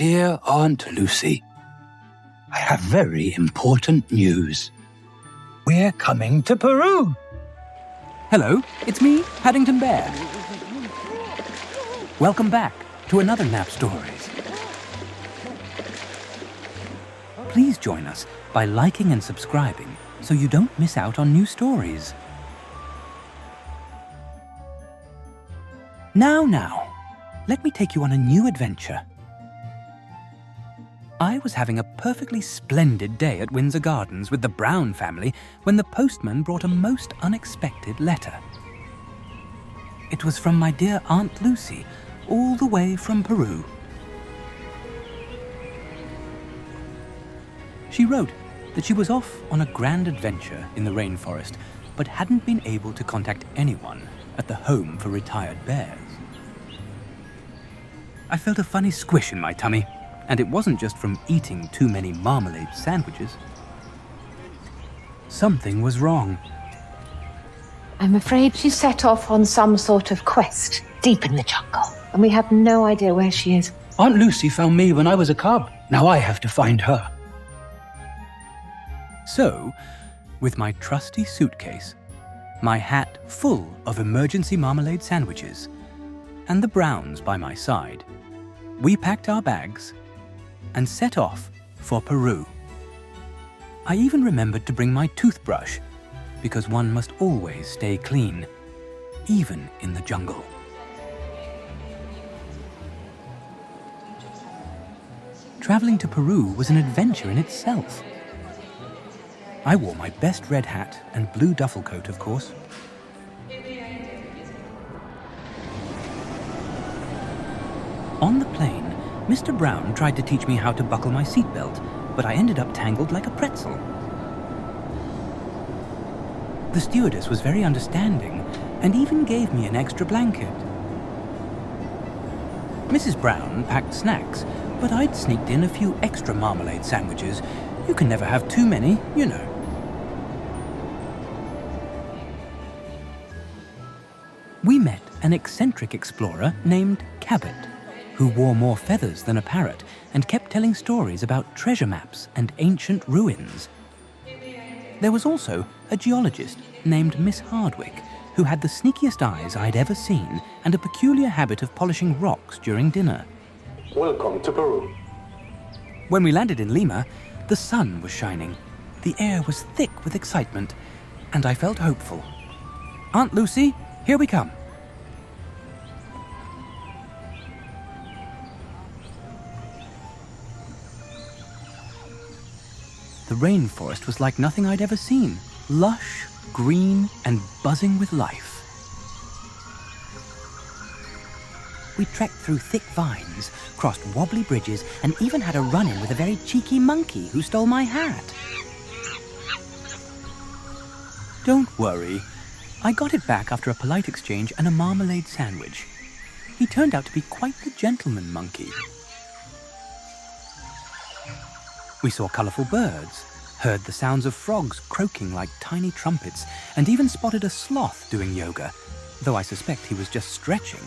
Dear Aunt Lucy, I have very important news. We're coming to Peru. Hello, it's me, Paddington Bear. Welcome back to another Nap Stories. Please join us by liking and subscribing so you don't miss out on new stories. Now, let me take you on a new adventure. I was having a perfectly splendid day at Windsor Gardens with the Brown family when the postman brought a most unexpected letter. It was from my dear Aunt Lucy, all the way from Peru. She wrote that she was off on a grand adventure in the rainforest, but hadn't been able to contact anyone at the home for retired bears. I felt a funny squish in my tummy, and it wasn't just from eating too many marmalade sandwiches. Something was wrong. I'm afraid she set off on some sort of quest deep in the jungle, and we have no idea where she is. Aunt Lucy found me when I was a cub. Now I have to find her. So, with my trusty suitcase, my hat full of emergency marmalade sandwiches, and the Browns by my side, we packed our bags and set off for Peru. I even remembered to bring my toothbrush, because one must always stay clean, even in the jungle. Traveling to Peru was an adventure in itself. I wore my best red hat and blue duffel coat, of course. On the plane, Mr. Brown tried to teach me how to buckle my seatbelt, but I ended up tangled like a pretzel. The stewardess was very understanding and even gave me an extra blanket. Mrs. Brown packed snacks, but I'd sneaked in a few extra marmalade sandwiches. You can never have too many, you know. We met an eccentric explorer named Cabot, who wore more feathers than a parrot and kept telling stories about treasure maps and ancient ruins. There was also a geologist named Miss Hardwick, who had the sneakiest eyes I'd ever seen and a peculiar habit of polishing rocks during dinner. Welcome to Peru. When we landed in Lima, the sun was shining. The air was thick with excitement, and I felt hopeful. Aunt Lucy, here we come. The rainforest was like nothing I'd ever seen, lush, green, and buzzing with life. We trekked through thick vines, crossed wobbly bridges, and even had a run-in with a very cheeky monkey who stole my hat. Don't worry, I got it back after a polite exchange and a marmalade sandwich. He turned out to be quite the gentleman monkey. We saw colourful birds, heard the sounds of frogs croaking like tiny trumpets, and even spotted a sloth doing yoga, though I suspect he was just stretching.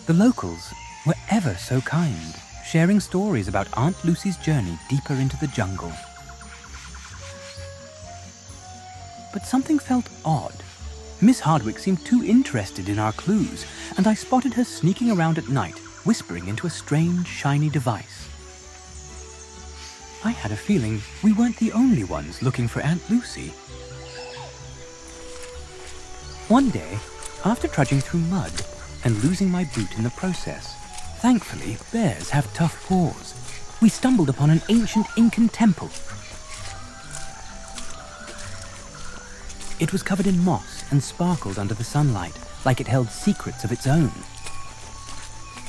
The locals were ever so kind, sharing stories about Aunt Lucy's journey deeper into the jungle. But something felt odd. Miss Hardwick seemed too interested in our clues, and I spotted her sneaking around at night, whispering into a strange, shiny device. I had a feeling we weren't the only ones looking for Aunt Lucy. One day, after trudging through mud and losing my boot in the process, thankfully bears have tough paws, we stumbled upon an ancient Incan temple. It was covered in moss and sparkled under the sunlight, like it held secrets of its own.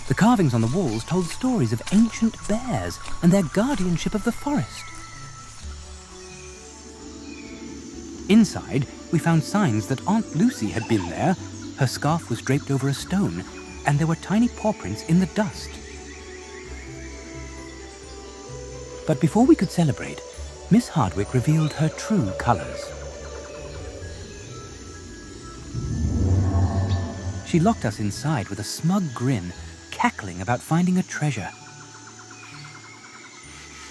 The carvings on the walls told stories of ancient bears and their guardianship of the forest. Inside, we found signs that Aunt Lucy had been there. Her scarf was draped over a stone, and there were tiny paw prints in the dust. But before we could celebrate, Miss Hardwick revealed her true colors. She locked us inside with a smug grin, cackling about finding a treasure.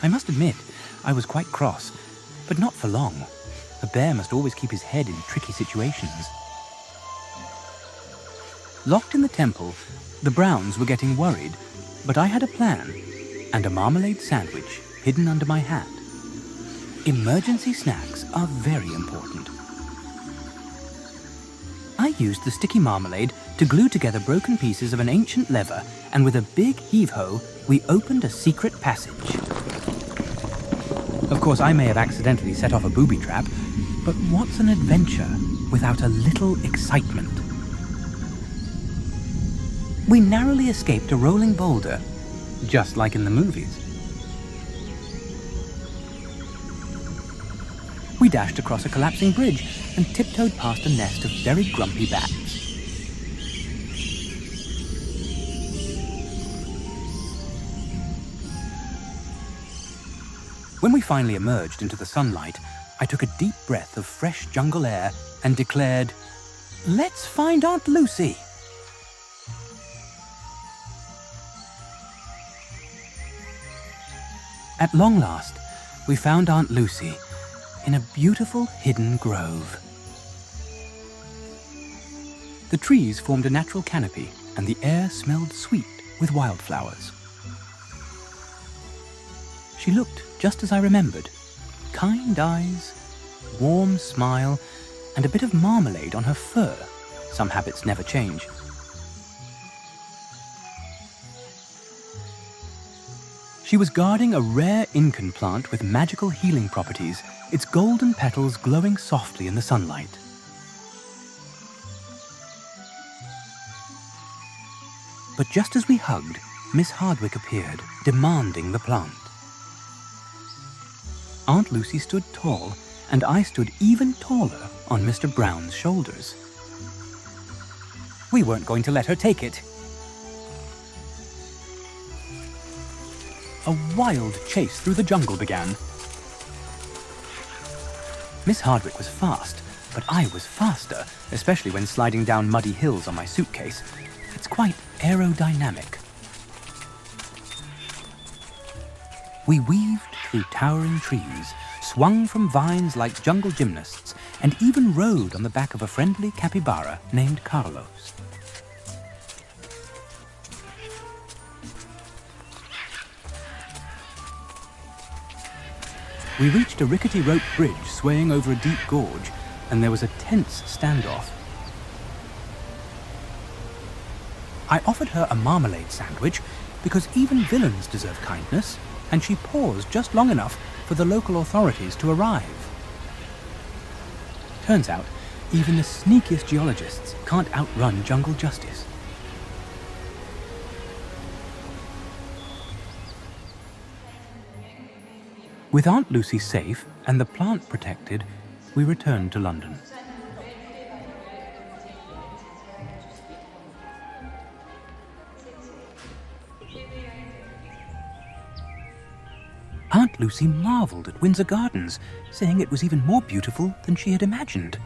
I must admit, I was quite cross, but not for long. A bear must always keep his head in tricky situations. Locked in the temple, the Browns were getting worried, but I had a plan and a marmalade sandwich hidden under my hat. Emergency snacks are very important. I used the sticky marmalade to glue together broken pieces of an ancient lever, and with a big heave-ho, we opened a secret passage. Of course, I may have accidentally set off a booby trap, but what's an adventure without a little excitement? We narrowly escaped a rolling boulder, just like in the movies. We dashed across a collapsing bridge and tiptoed past a nest of very grumpy bats. When we finally emerged into the sunlight, I took a deep breath of fresh jungle air and declared, "Let's find Aunt Lucy." At long last, we found Aunt Lucy in a beautiful hidden grove. The trees formed a natural canopy, and the air smelled sweet with wildflowers. She looked just as I remembered. Kind eyes, warm smile, and a bit of marmalade on her fur. Some habits never change. She was guarding a rare Incan plant with magical healing properties, its golden petals glowing softly in the sunlight. But just as we hugged, Miss Hardwick appeared, demanding the plant. Aunt Lucy stood tall, and I stood even taller on Mr. Brown's shoulders. We weren't going to let her take it. A wild chase through the jungle began. Miss Hardwick was fast, but I was faster, especially when sliding down muddy hills on my suitcase. It's quite aerodynamic. We weaved through towering trees, swung from vines like jungle gymnasts, and even rode on the back of a friendly capybara named Carlos. We reached a rickety rope bridge swaying over a deep gorge, and there was a tense standoff. I offered her a marmalade sandwich because even villains deserve kindness, and she paused just long enough for the local authorities to arrive. Turns out, even the sneakiest geologists can't outrun jungle justice. With Aunt Lucy safe and the plant protected, we returned to London. Aunt Lucy marveled at Windsor Gardens, saying it was even more beautiful than she had imagined.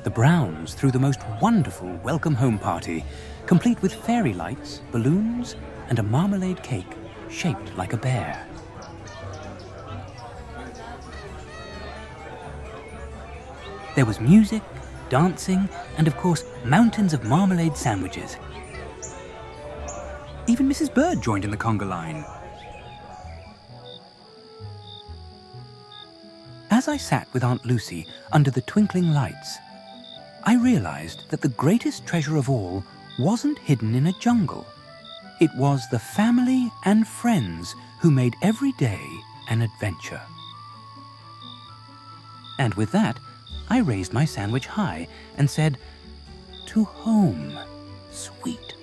The Browns threw the most wonderful welcome home party, complete with fairy lights, balloons, and a marmalade cake shaped like a bear. There was music, dancing, and of course, mountains of marmalade sandwiches. Even Mrs. Bird joined in the conga line. As I sat with Aunt Lucy under the twinkling lights, I realized that the greatest treasure of all wasn't hidden in a jungle. It was the family and friends who made every day an adventure. And with that, I raised my sandwich high and said, "To home, sweet